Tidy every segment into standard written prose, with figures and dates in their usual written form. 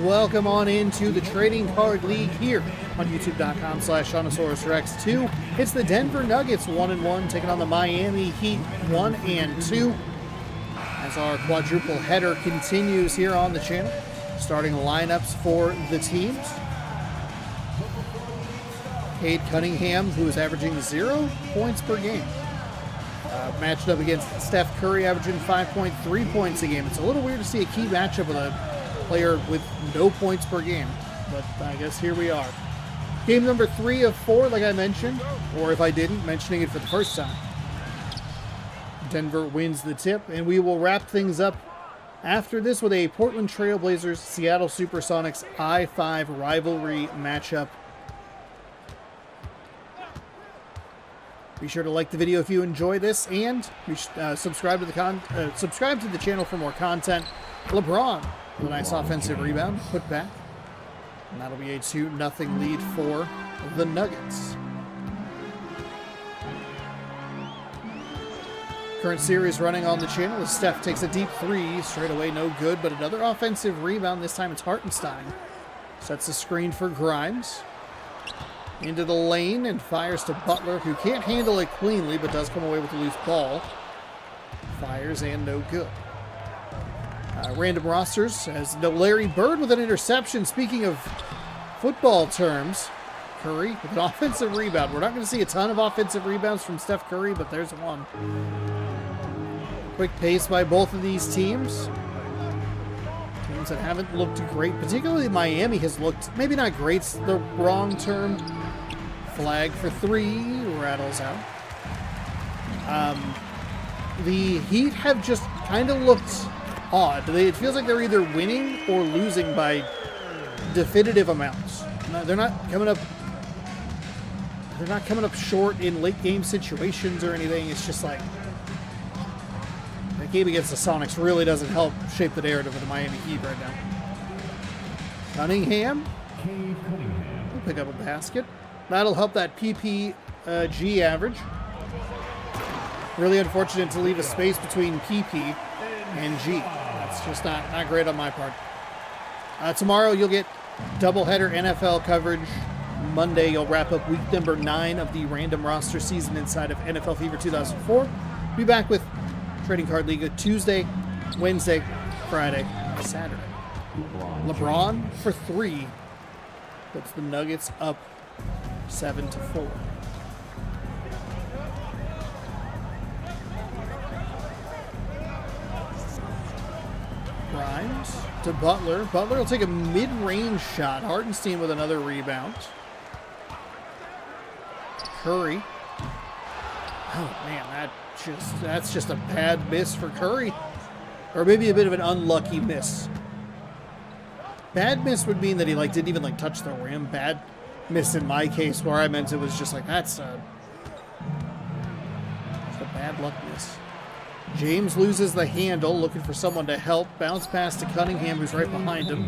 Welcome on into the Trading Card League here on youtube.com/ShaunosaurusRex2. It's the Denver Nuggets 1-1 taking on the Miami Heat 1-2. As our quadruple header continues here on the channel. Starting lineups for the teams. Cade Cunningham, who is averaging 0 points per game. Matched up against Steph Curry, averaging 5.3 points a game. It's a little weird to see a key matchup with a player with no points per game, but I guess here we are. Game number 3 of 4, like I mentioned, or if I didn't, mentioning it for the first time. Denver wins the tip, and we will wrap things up after this with a Portland Trail Blazers Seattle SuperSonics I-5 rivalry matchup. Be sure to like the video if you enjoy this, and subscribe to the channel for more content. LeBron with a nice offensive rebound, put back, and that'll be a 2-0 lead for the Nuggets. Current series running on the channel as Steph takes a deep 3, straight away no good, but another offensive rebound. This time it's Hartenstein. Sets the screen for Grimes. Into the lane and fires to Butler, who can't handle it cleanly, but does come away with a loose ball. Fires and no good. Random rosters as Larry Bird with an interception. Speaking of football terms, Curry with an offensive rebound. We're not going to see a ton of offensive rebounds from Steph Curry, but there's one. Quick pace by both of these teams. Teams that haven't looked great, particularly Miami has looked, maybe not great's the wrong term. Flag for 3 rattles out. The Heat have just kind of looked odd. It feels like they're either winning or losing by definitive amounts. They're not coming up short in late game situations or anything. It's just like that game against the Sonics really doesn't help shape the narrative of the Miami Heat right now. Cunningham will pick up a basket. That'll help that PPG average. Really unfortunate to leave a space between PP and G. That's just not great on my part. Tomorrow you'll get doubleheader NFL coverage. Monday you'll wrap up week number 9 of the random roster season inside of NFL Fever 2004. Be back with Trading Card League Tuesday, Wednesday, Friday, Saturday. LeBron for 3 puts the Nuggets up 7-4. Grimes to Butler. Butler will take a mid-range shot. Hartenstein with another rebound. Curry. Oh man, that's just a bad miss for Curry. Or maybe a bit of an unlucky miss. Bad miss would mean that he didn't even touch the rim. Bad miss in my case, where I meant it was just that's a bad luck miss. James loses the handle, looking for someone to help. Bounce pass to Cunningham, who's right behind him.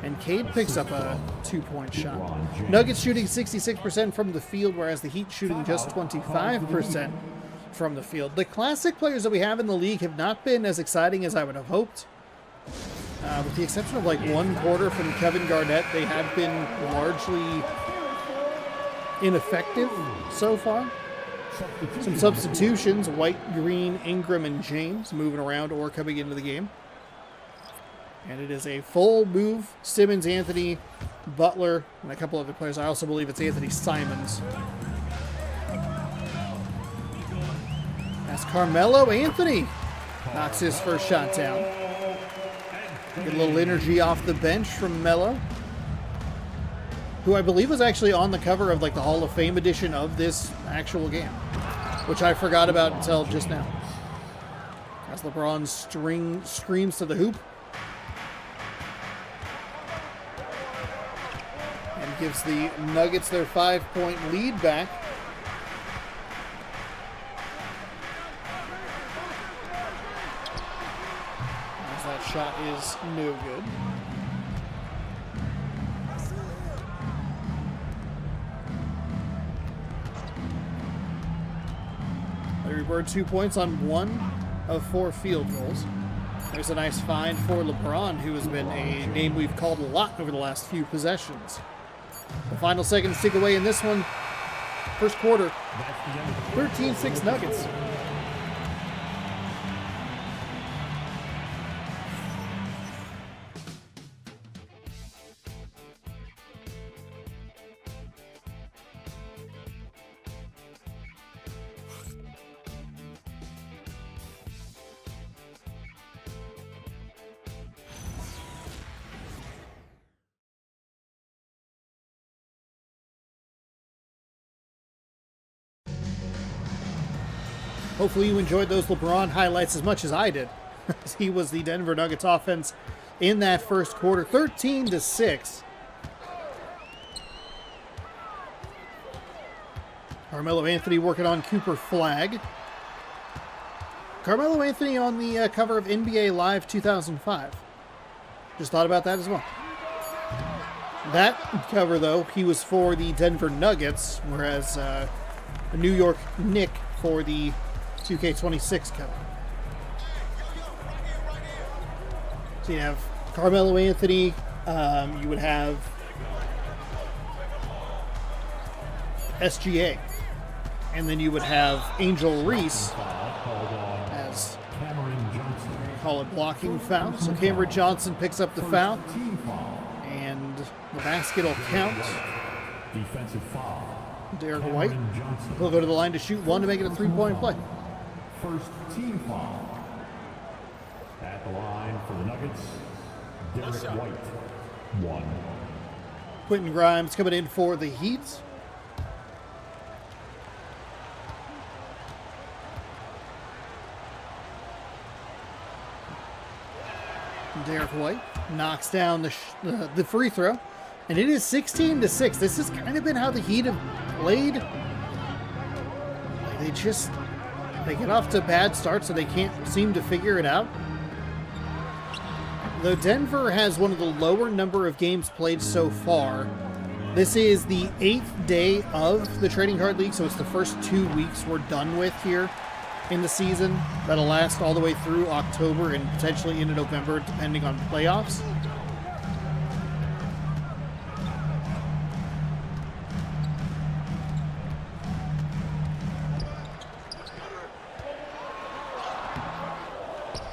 And Cade picks up a 2-point shot. Nuggets shooting 66% from the field, whereas the Heat shooting just 25% from the field. The classic players that we have in the league have not been as exciting as I would have hoped. With the exception of one quarter from Kevin Garnett, they have been largely ineffective so far. Some substitutions, White, Green, Ingram, and James moving around or coming into the game. And it is a full move. Simmons, Anthony, Butler, and a couple other players. I also believe it's Anthony Simons. That's Carmelo Anthony. Knocks his first shot down. Get a little energy off the bench from Melo, who I believe was actually on the cover of the Hall of Fame edition of this actual game, which I forgot about until just now. As LeBron screams to the hoop and gives the Nuggets their 5-point lead back. As that shot is no good. Larry Bird 2 points on 1 of 4 field goals. There's a nice find for LeBron, who has been a name we've called a lot over the last few possessions. The final seconds tick away in this one. First quarter, 13-6 Nuggets. Hopefully you enjoyed those LeBron highlights as much as I did. He was the Denver Nuggets offense in that first quarter, 13-6. Carmelo Anthony working on Cooper Flag. Carmelo Anthony on the cover of NBA Live 2005. Just thought about that as well. That cover, though, he was for the Denver Nuggets, whereas a New York Knick for the 2K26 cover. So you have Carmelo Anthony, you would have SGA, and then you would have Angel Reese as call it blocking foul. So Cameron Johnson picks up the foul, and the basket will count. Defensive foul. Derek White will go to the line to shoot one to make it a three-point play. First team foul. At the line for the Nuggets, Derek White. 1. Quentin Grimes coming in for the Heat. Derek White knocks down the free throw, and it is 16-6. This has kind of been how the Heat have played. They get off to bad starts, so they can't seem to figure it out. Though Denver has one of the lower number of games played so far, this is the 8th day of the Trading Card League, so it's the first 2 weeks we're done with here in the season. That'll last all the way through October and potentially into November, depending on playoffs.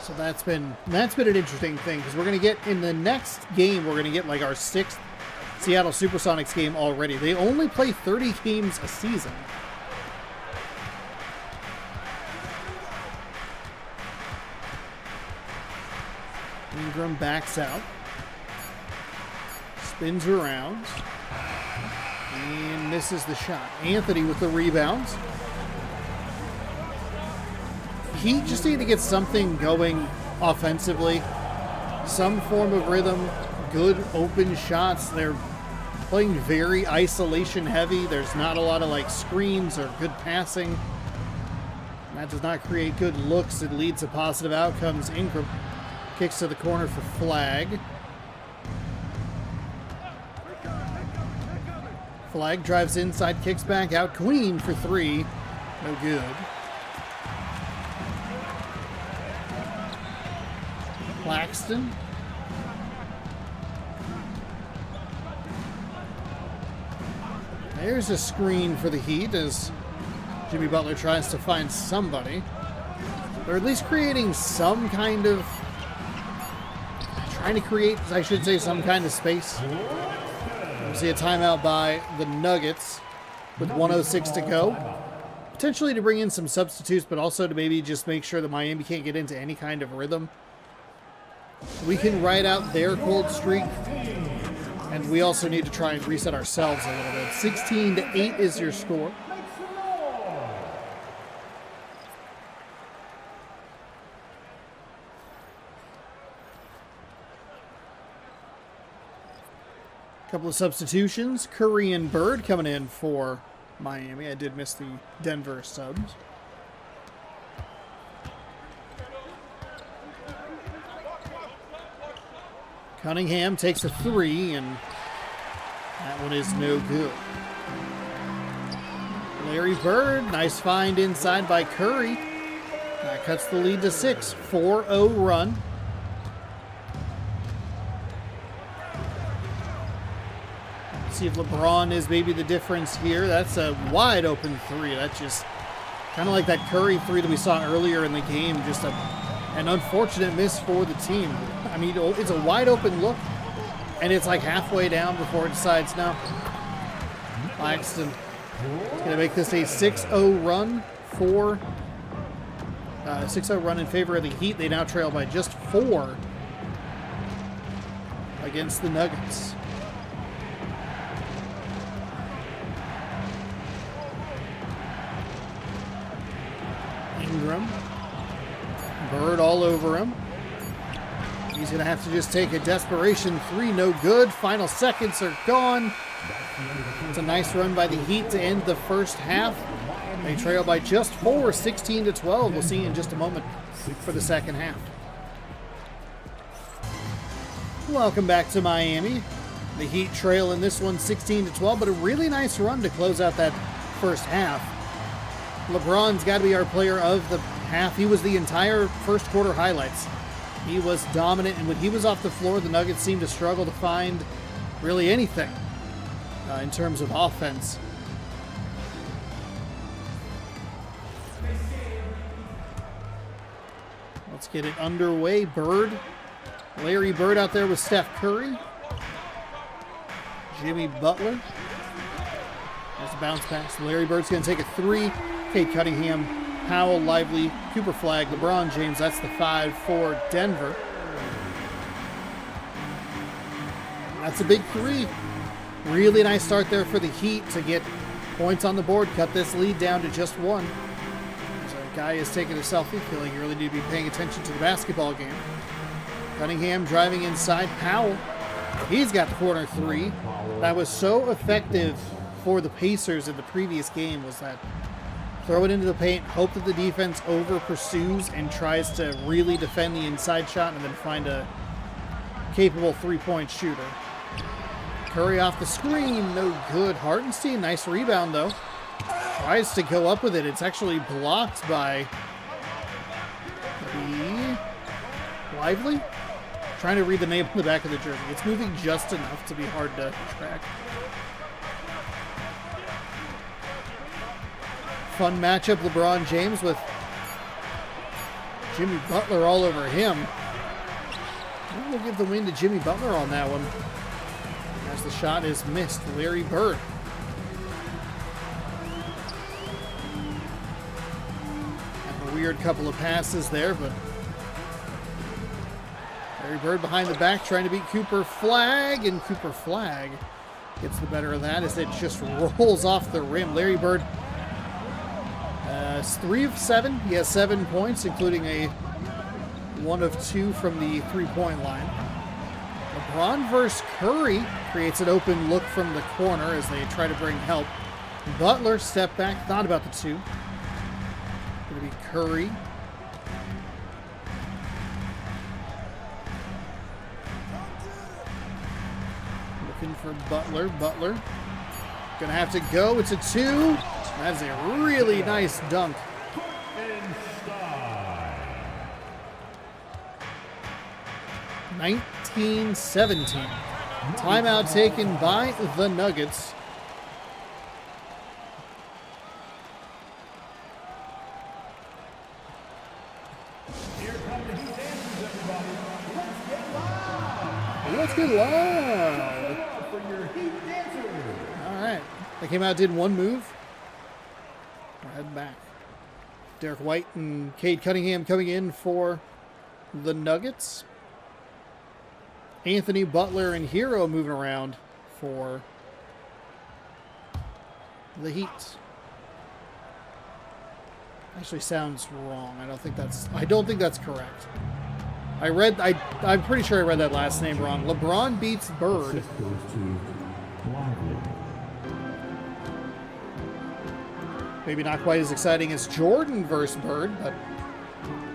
So that's been an interesting thing, because we're going to get in the next game, we're going to get like our 6th Seattle SuperSonics game already. They only play 30 games a season. Ingram backs out, spins around, and misses the shot. Anthony with the rebounds. He just need to get something going offensively, some form of rhythm, good open shots. They're playing very isolation heavy. There's not a lot of like screens or good passing. That does not create good looks. It leads to positive outcomes. Ingram kicks to the corner for Flag. Flag drives inside, kicks back out. Queen for 3. No good. Claxton. There's a screen for the Heat as Jimmy Butler tries to find somebody. Or at least creating some kind of... Trying to create, I should say, some kind of space. We see a timeout by the Nuggets with 1:06 to go. Potentially to bring in some substitutes, but also to maybe just make sure that Miami can't get into any kind of rhythm. We can ride out their cold streak, and we also need to try and reset ourselves a little bit. 16-8 is your score. Couple of substitutions. Curry and Bird coming in for Miami. I did miss the Denver subs. Cunningham takes a 3, and that one is no good. Larry Bird, nice find inside by Curry. That cuts the lead to 6. 4-0 run. See if LeBron is maybe the difference here. That's a wide open three. That's just kind of like that Curry three that we saw earlier in the game. Just an unfortunate miss for the team. I mean, it's a wide open look, and it's like halfway down before it decides no. Langston is going to make this a 6-0 run for 6-0 run in favor of the Heat. They now trail by just 4 against the Nuggets. Ingram. Bird all over him. He's going to have to just take a desperation three. No good. Final seconds are gone. It's a nice run by the Heat to end the first half. They trail by just 4, 16-12. We'll see in just a moment for the second half. Welcome back to Miami. The Heat trail in this one 16-12, but a really nice run to close out that first half. LeBron's got to be our player of the half. He was the entire first quarter highlights. He was dominant, and when he was off the floor, the Nuggets seemed to struggle to find really anything in terms of offense. Let's get it underway. Bird. Larry Bird out there with Steph Curry. Jimmy Butler. There's a bounce pass. Larry Bird's going to take a three. Cade Cunningham, Powell, Lively, Cooper Flag, LeBron James. That's the 5 for Denver. That's a big three. Really nice start there for the Heat to get points on the board. Cut this lead down to just 1. So a guy is taking a selfie, feeling you really need to be paying attention to the basketball game. Cunningham driving inside. Powell, he's got the corner three. That was so effective for the Pacers in the previous game, was that throw it into the paint, hope that the defense over pursues and tries to really defend the inside shot and then find a capable three-point shooter. Curry off the screen, no good. Hartenstein, nice rebound though. Tries to go up with it. It's actually blocked by the Lively. Trying to read the name on the back of the jersey. It's moving just enough to be hard to track. Fun matchup, LeBron James with Jimmy Butler all over him. We'll give the win to Jimmy Butler on that one, as the shot is missed. Larry Bird. And a weird couple of passes there, but Larry Bird behind the back trying to beat Cooper Flag, and Cooper Flag gets the better of that as it just rolls off the rim. Larry Bird, 3 of 7. He has 7 points, including a 1 of 2 from the three-point line. LeBron versus Curry creates an open look from the corner as they try to bring help. Butler step back, thought about the 2. Going to be Curry. Looking for Butler. Butler going to have to go. It's a 2. That's a really nice dunk. 19-17. Timeout taken by the Nuggets. Let's get loud. All right. They came out, did one move. We're heading back. Derek White and Cade Cunningham coming in for the Nuggets. Anthony Butler and Hero moving around for the Heat. Actually sounds wrong. I don't think that's correct. I'm pretty sure I read that last name wrong. LeBron beats Bird. Maybe not quite as exciting as Jordan versus Bird, but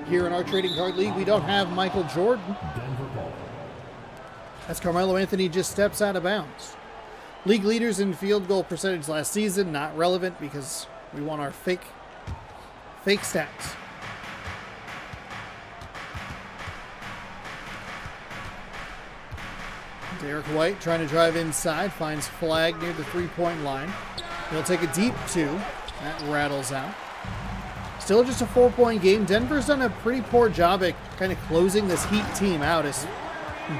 here in our trading card league, we don't have Michael Jordan. As Carmelo Anthony just steps out of bounds. League leaders in field goal percentage last season, not relevant because we want our fake stats. Derek White trying to drive inside, finds Flag near the three-point line. He'll take a deep two. That rattles out. Still just a 4-point game. Denver's done a pretty poor job at kind of closing this Heat team out as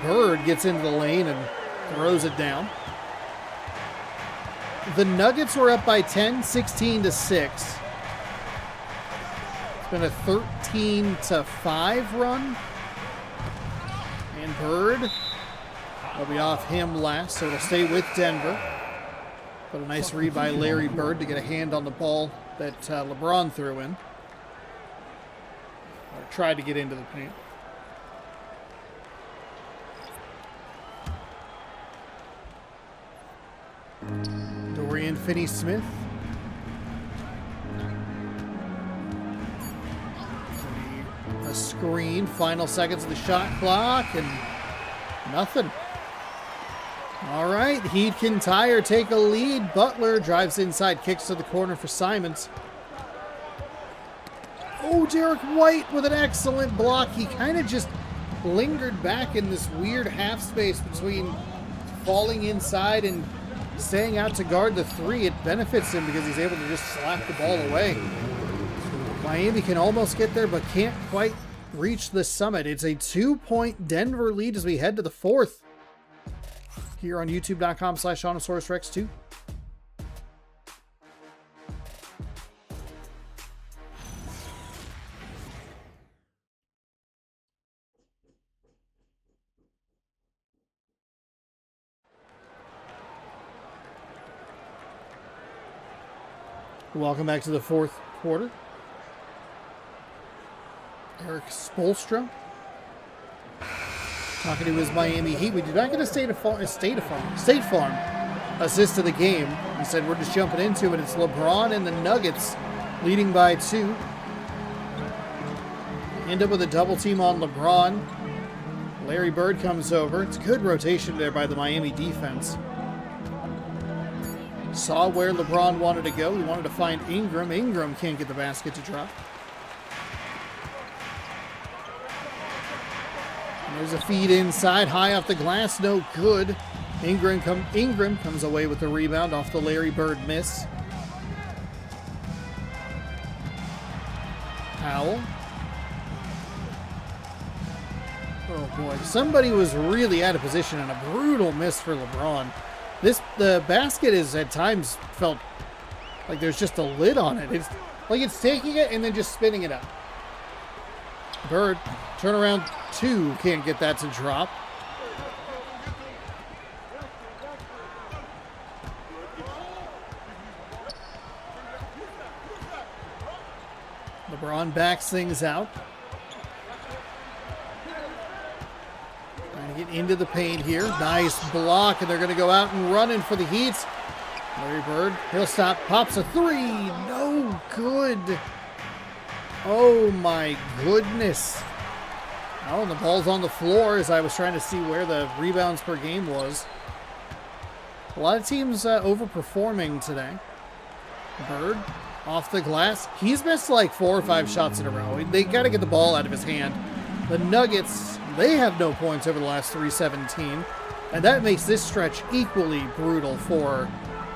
Bird gets into the lane and throws it down. The Nuggets were up by 10, 16-6. It's been a 13-5 run. And Bird will be off him last, so it'll stay with Denver. But a nice read by Larry Bird to get a hand on the ball that LeBron threw in. Or tried to get into the paint. Dorian Finney-Smith. A screen. Final seconds of the shot clock, and nothing. All right, Heat can tie or take a lead. Butler drives inside, kicks to the corner for Simons. Oh, Derek White with an excellent block. He kind of just lingered back in this weird half space between falling inside and staying out to guard the three. It benefits him because he's able to just slap the ball away. Miami can almost get there, but can't quite reach the summit. It's a 2-point Denver lead as we head to the fourth. Here on youtube.com/ShaunosaurusRex2. Welcome back to the fourth quarter. Eric Spoelstra talking to his Miami Heat. We did not get a State Farm assist to the game. He said we're just jumping into it. It's LeBron and the Nuggets leading by 2. End up with a double team on LeBron. Larry Bird comes over. It's good rotation there by the Miami defense. Saw where LeBron wanted to go. He wanted to find Ingram. Ingram can't get the basket to drop. And there's a feed inside, high off the glass, no good. Ingram comes away with the rebound off the Larry Bird miss. Powell. Oh boy, somebody was really out of position and a brutal miss for LeBron. The basket is at times felt like there's just a lid on it. It's like it's taking it and then just spinning it out. Bird, turnaround 2, can't get that to drop. LeBron backs things out. Trying to get into the paint here. Nice block, and they're going to go out and running for the Heat. Larry Bird, he'll stop, pops a 3. No good. Oh my goodness. Oh, and the ball's on the floor as I was trying to see where the rebounds per game was. A lot of teams overperforming today. Bird off the glass. He's missed like 4 or 5 shots in a row. They got to get the ball out of his hand. The Nuggets, they have no points over the last 3-17. And that makes this stretch equally brutal for,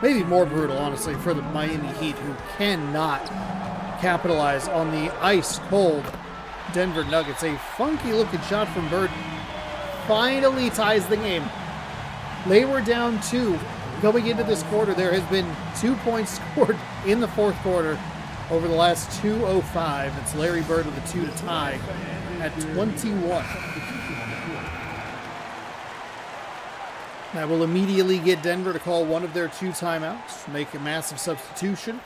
maybe more brutal, honestly, for the Miami Heat, who cannot capitalize on the ice-cold Denver Nuggets. A funky-looking shot from Bird finally ties the game. They were down 2 going into this quarter. There has been 2 points scored in the fourth quarter over the last 2:05. It's Larry Bird with a 2 to tie at 21. That will immediately get Denver to call one of their 2 timeouts, make a massive substitution.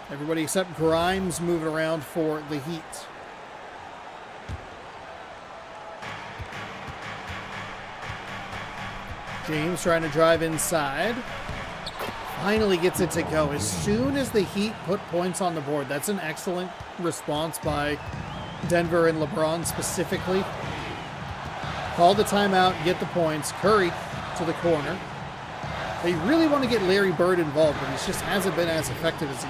Everybody except Grimes moving around for the Heat. James trying to drive inside. Finally gets it to go. As soon as the Heat put points on the board, that's an excellent response by Denver and LeBron specifically. Call the timeout, get the points. Curry to the corner. They really want to get Larry Bird involved, but he just hasn't been as effective as he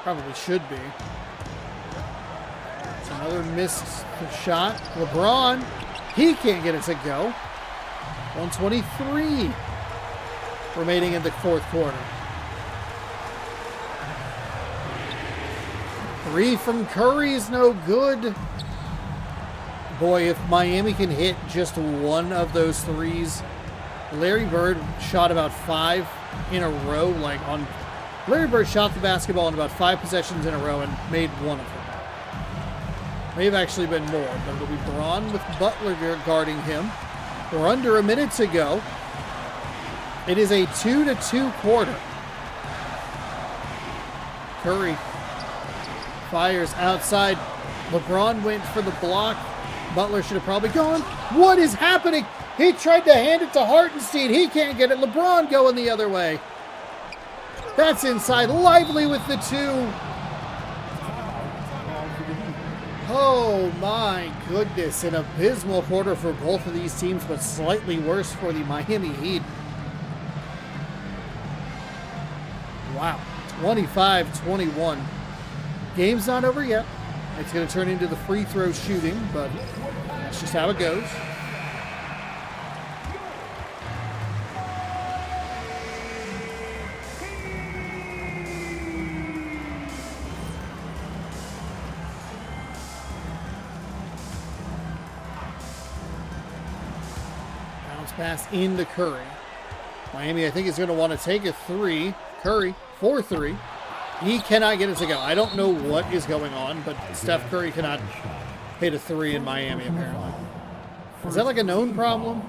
probably should be. So Another missed shot. LeBron, he can't get it to go. 1:23 remaining in the fourth quarter. 3 from Curry is no good. Boy, if Miami can hit just one of those threes. Larry Bird shot about 5 in a row. Larry Bird shot the basketball in about 5 possessions in a row and made one of them. May have actually been more, but it'll be Braun with Butler guarding him. We're under a minute to go. It is a 2-2 quarter. Curry fires outside. LeBron went for the block. Butler should have probably gone. What is happening? He tried to hand it to Hartenstein. He can't get it. LeBron going the other way. That's inside. Lively with the 2. Oh my goodness. An abysmal quarter for both of these teams, but slightly worse for the Miami Heat. Wow. 25-21. Game's not over yet. It's going to turn into the free throw shooting, but that's just how it goes. Bounce pass into Curry. Miami, I think, is going to want to take a 3. Curry, 4-3. He cannot get it to go. I don't know what is going on, but Steph Curry cannot hit a 3 in Miami, apparently. Is that like a known problem?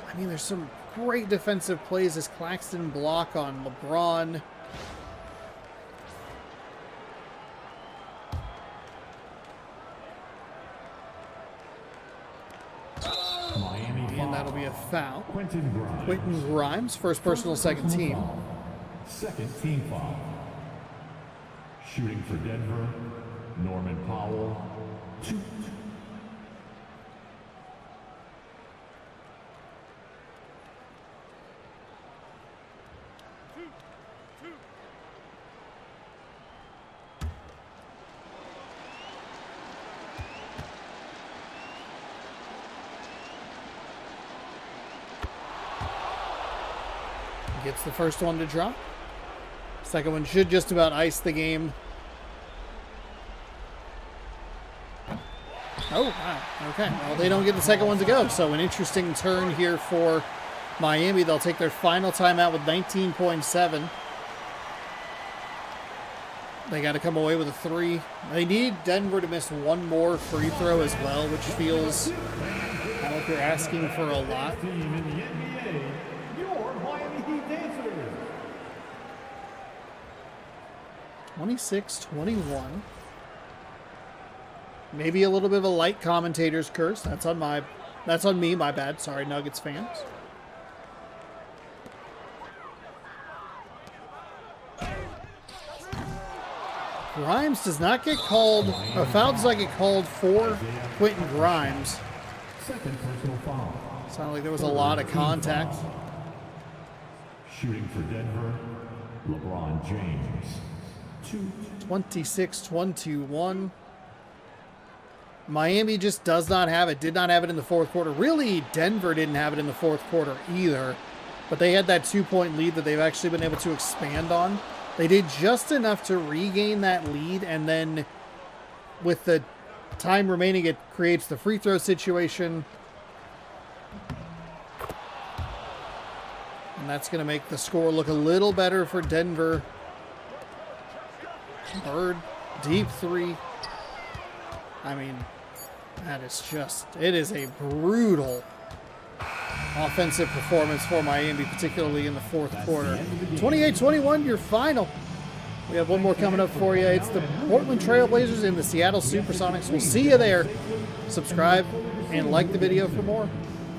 I mean, there's some great defensive plays as Claxton block on LeBron. And that'll be a foul. Quentin Grimes, first personal, second team. Second team foul. Shooting for Denver, Norman Powell, 2. Gets the first one to drop. Second one should just about ice the game. Oh, wow. Okay. Well, they don't get the second one to go. So an interesting turn here for Miami. They'll take their final timeout with 19.7. They got to come away with a 3. They need Denver to miss one more free throw as well, which feels like they're asking for a lot. 26-21. Maybe a little bit of a light commentator's curse. That's on me, my bad. Sorry, Nuggets fans. Grimes does not get called. A foul does not get called for Quentin Grimes. Second personal foul. Sounded like there was a lot of contact. Shooting for Denver, LeBron James. 26-21. Miami just does not have it. Did not have it in the fourth quarter. Really, Denver didn't have it in the fourth quarter either. But they had that 2-point lead that they've actually been able to expand on. They did just enough to regain that lead, and then with the time remaining, it creates the free throw situation. And that's going to make the score look a little better for Denver. Bird, deep 3. I mean, that is just, it is a brutal offensive performance for Miami, particularly in the fourth quarter. 28-21, your final. We have one more coming up for you. It's the Portland Trail Blazers and the Seattle SuperSonics. We'll see you there. Subscribe and like the video for more.